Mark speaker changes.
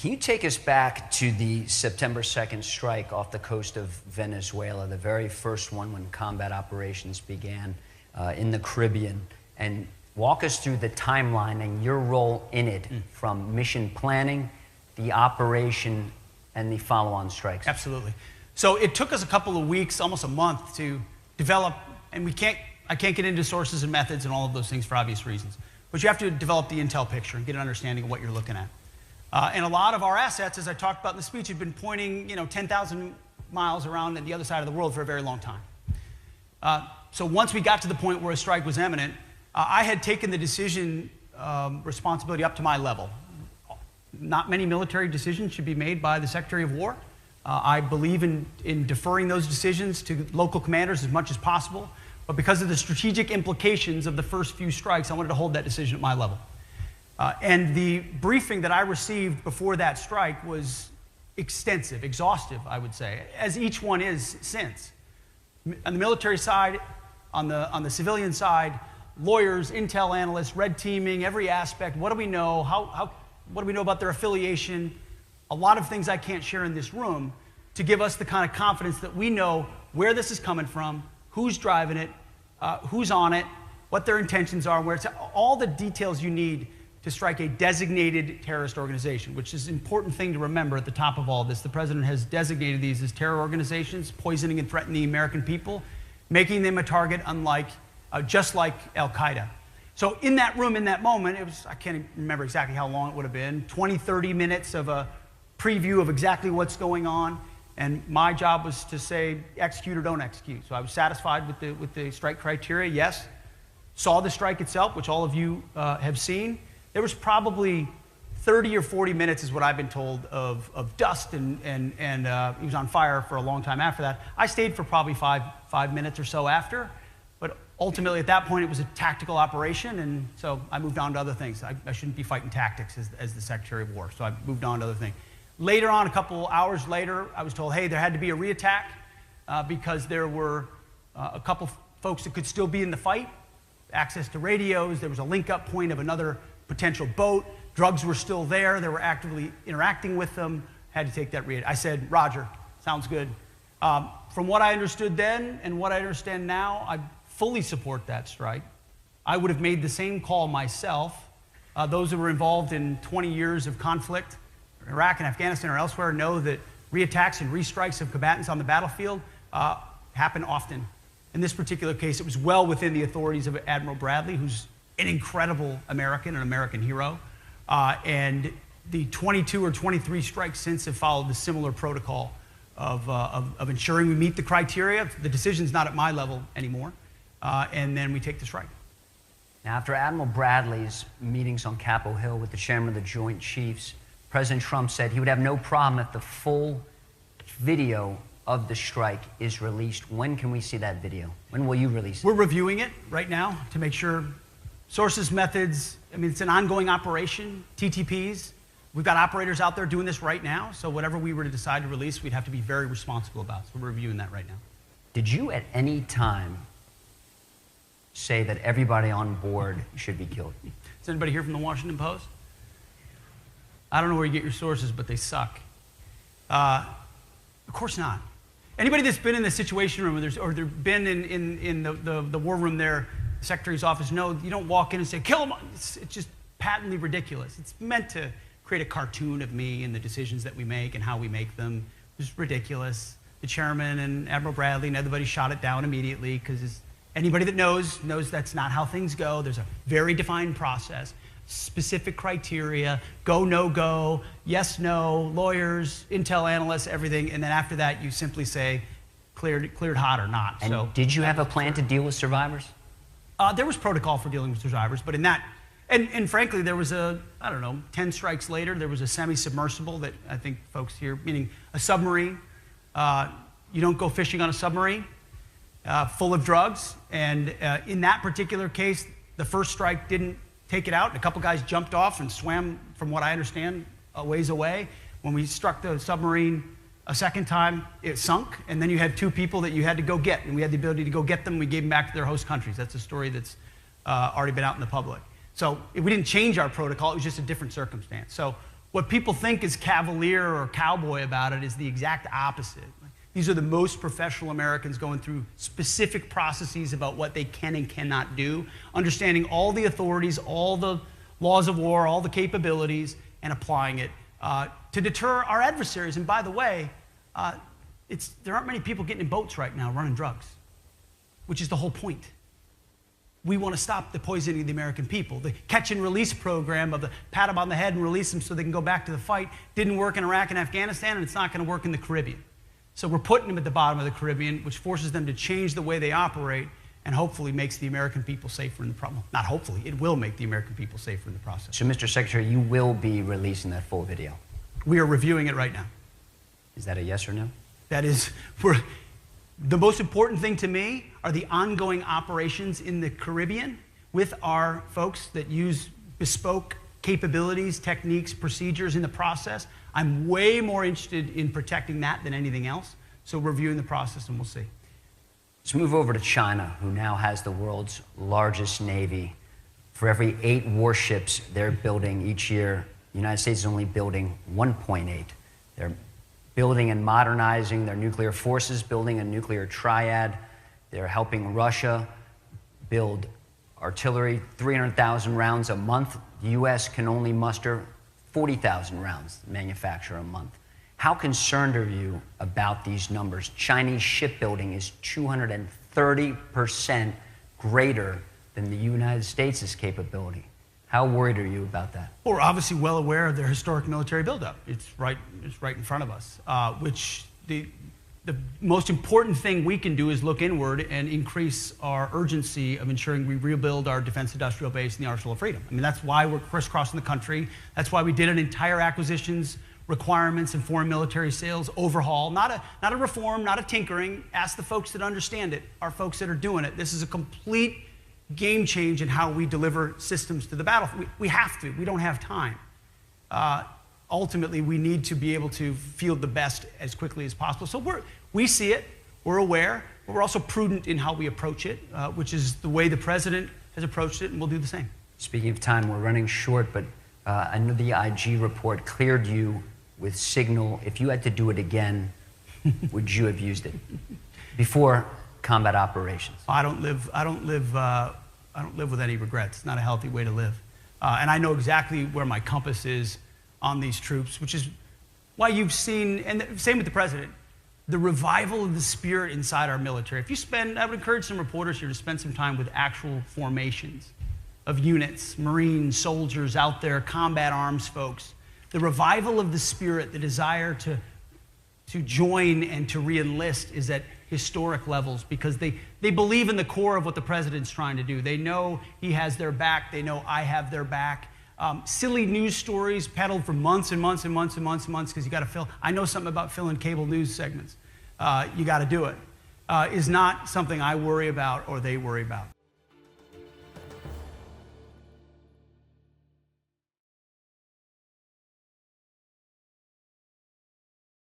Speaker 1: Can you take us back to the September 2nd strike off the coast of Venezuela, the very first one when combat operations began in the Caribbean, and walk us through the timeline and your role in it from mission planning, the operation, and the follow-on strikes?
Speaker 2: Absolutely. So it took us a couple of weeks, almost a month, to develop, and I can't get into sources and methods and all of those things for obvious reasons, but you have to develop the intel picture and get an understanding of what you're looking at. And a lot of our assets, as I talked about in the speech, had been pointing 10,000 miles around at the other side of the world for a very long time. So once we got to the point where a strike was imminent, I had taken the decision responsibility up to my level. Not many military decisions should be made by the Secretary of War. I believe in deferring those decisions to local commanders as much as possible, but because of the strategic implications of the first few strikes, I wanted to hold that decision at my level. And the briefing that I received before that strike was extensive, exhaustive, I would say, as each one is since. On the military side, on the civilian side, lawyers, intel analysts, red teaming, every aspect. What do we know? What do we know about their affiliation? A lot of things I can't share in this room to give us the kind of confidence that we know where this is coming from, who's driving it, who's on it, what their intentions are, where it's all the details you need to strike a designated terrorist organization, which is an important thing to remember at the top of all this. The president has designated these as terror organizations, poisoning and threatening the American people, making them a target just like Al-Qaeda. So in that room, in that moment, it was, I can't remember exactly how long it would have been, 20, 30 minutes of a preview of exactly what's going on. And my job was to say, execute or don't execute. So I was satisfied with the strike criteria, yes. Saw the strike itself, which all of you have seen. There was probably 30 or 40 minutes, is what I've been told, of dust, and he was on fire for a long time after that. I stayed for probably five minutes or so after, but ultimately at that point it was a tactical operation, and so I moved on to other things. I shouldn't be fighting tactics as the Secretary of War, so I moved on to other things. Later on, a couple hours later, I was told, hey, there had to be a reattack because there were a couple folks that could still be in the fight, access to radios, there was a link-up point of another potential boat, drugs were still there, they were actively interacting with them, had to take that read. I said, Roger, sounds good. From what I understood then and what I understand now, I fully support that strike. I would have made the same call myself. Those who were involved in 20 years of conflict, Iraq and Afghanistan or elsewhere, know that reattacks and restrikes of combatants on the battlefield happen often. In this particular case, it was well within the authorities of Admiral Bradley, who's an incredible American, an American hero, and the 22 or 23 strikes since have followed the similar protocol of ensuring we meet the criteria. The decision's not at my level anymore, and then we take the strike.
Speaker 1: Now, after Admiral Bradley's meetings on Capitol Hill with the chairman of the Joint Chiefs, President Trump said he would have no problem if the full video of the strike is released. When can we see that video? When will you release it?
Speaker 2: We're reviewing it right now to make sure sources, methods, I mean, it's an ongoing operation, TTPs. We've got operators out there doing this right now, so whatever we were to decide to release, we'd have to be very responsible about. So we're reviewing that right now.
Speaker 1: Did you at any time say that everybody on board should be killed?
Speaker 2: Is anybody here from the Washington Post? I don't know where you get your sources, but they suck. Of course not. Anybody that's been in the Situation Room or they've been in the war room there, the Secretary's office, know you don't walk in and say, kill him. It's just patently ridiculous. It's meant to create a cartoon of me and the decisions that we make and how we make them. It's ridiculous. The chairman and Admiral Bradley and everybody shot it down immediately because anybody that knows that's not how things go. There's a very defined process, specific criteria, go, no go, yes, no, lawyers, intel analysts, everything. And then after that, you simply say, cleared hot or not.
Speaker 1: And so, did you have a plan to deal with survivors?
Speaker 2: There was protocol for dealing with survivors, but in that, and frankly, there was 10 strikes later, there was a semi-submersible that I think folks here, meaning a submarine. You don't go fishing on a submarine full of drugs. And in that particular case, the first strike didn't take it out. And a couple guys jumped off and swam, from what I understand, a ways away. When we struck the submarine a second time, it sunk, and then you had two people that you had to go get, and we had the ability to go get them. We gave them back to their host countries. That's a story that's already been out in the public. So we didn't change our protocol. It was just a different circumstance. So What people think is cavalier or cowboy about it is the exact opposite. These are the most professional Americans going through specific processes about what they can and cannot do, understanding all the authorities, all the laws of war, all the capabilities, and applying it to deter our adversaries. And by the way, there aren't many people getting in boats right now running drugs, which is the whole point. We want to stop the poisoning of the American people. The catch and release program of the pat them on the head and release them so they can go back to the fight didn't work in Iraq and Afghanistan, and it's not going to work in the Caribbean. So we're putting them at the bottom of the Caribbean, which forces them to change the way they operate and hopefully makes the American people safer in the process. Not hopefully, it will make the American people safer in the process.
Speaker 1: So, Mr. Secretary, you will be releasing that full video?
Speaker 2: We are reviewing it right now.
Speaker 1: Is that a yes or no?
Speaker 2: That is, the most important thing to me are the ongoing operations in the Caribbean with our folks that use bespoke capabilities, techniques, procedures in the process. I'm way more interested in protecting that than anything else. So we're reviewing the process and we'll see.
Speaker 1: Let's move over to China, who now has the world's largest navy. For every 8 warships they're building each year, the United States is only building 1.8. They're building and modernizing their nuclear forces, building a nuclear triad. They're helping Russia build artillery, 300,000 rounds a month. The U.S. can only muster 40,000 rounds manufacture a month. How concerned are you about these numbers? Chinese shipbuilding is 230% greater than the United States' capability. How worried are you about that?
Speaker 2: Well, we're obviously well aware of their historic military buildup. It's right in front of us, which the most important thing we can do is look inward and increase our urgency of ensuring we rebuild our defense industrial base in the Arsenal of Freedom. I mean, that's why we're crisscrossing the country. That's why we did an entire acquisitions, requirements, and foreign military sales overhaul. Not a reform, not a tinkering. Ask the folks that understand it, our folks that are doing it. This is a complete game change in how we deliver systems to the battlefield. We have to. We don't have time. Ultimately, we need to be able to field the best as quickly as possible. So we see it, we're aware, but we're also prudent in how we approach it, which is the way the president has approached it, and we'll do the same.
Speaker 1: Speaking of time, we're running short, but I know the IG report cleared you with signal. If you had to do it again, would you have used it before combat operations?
Speaker 2: I don't live with any regrets. It's not a healthy way to live. And I know exactly where my compass is on these troops, which is why you've seen, and same with the president, the revival of the spirit inside our military. If you spend, I would encourage some reporters here to spend some time with actual formations of units, Marines, soldiers out there, combat arms folks. The revival of the spirit, the desire to join and to re-enlist is at historic levels because they believe in the core of what the president's trying to do. They know he has their back. They know I have their back. Silly news stories peddled for months and months and months and months and months because you got to fill. I know something about filling cable news segments. You got to do it. Is not something I worry about or they worry about.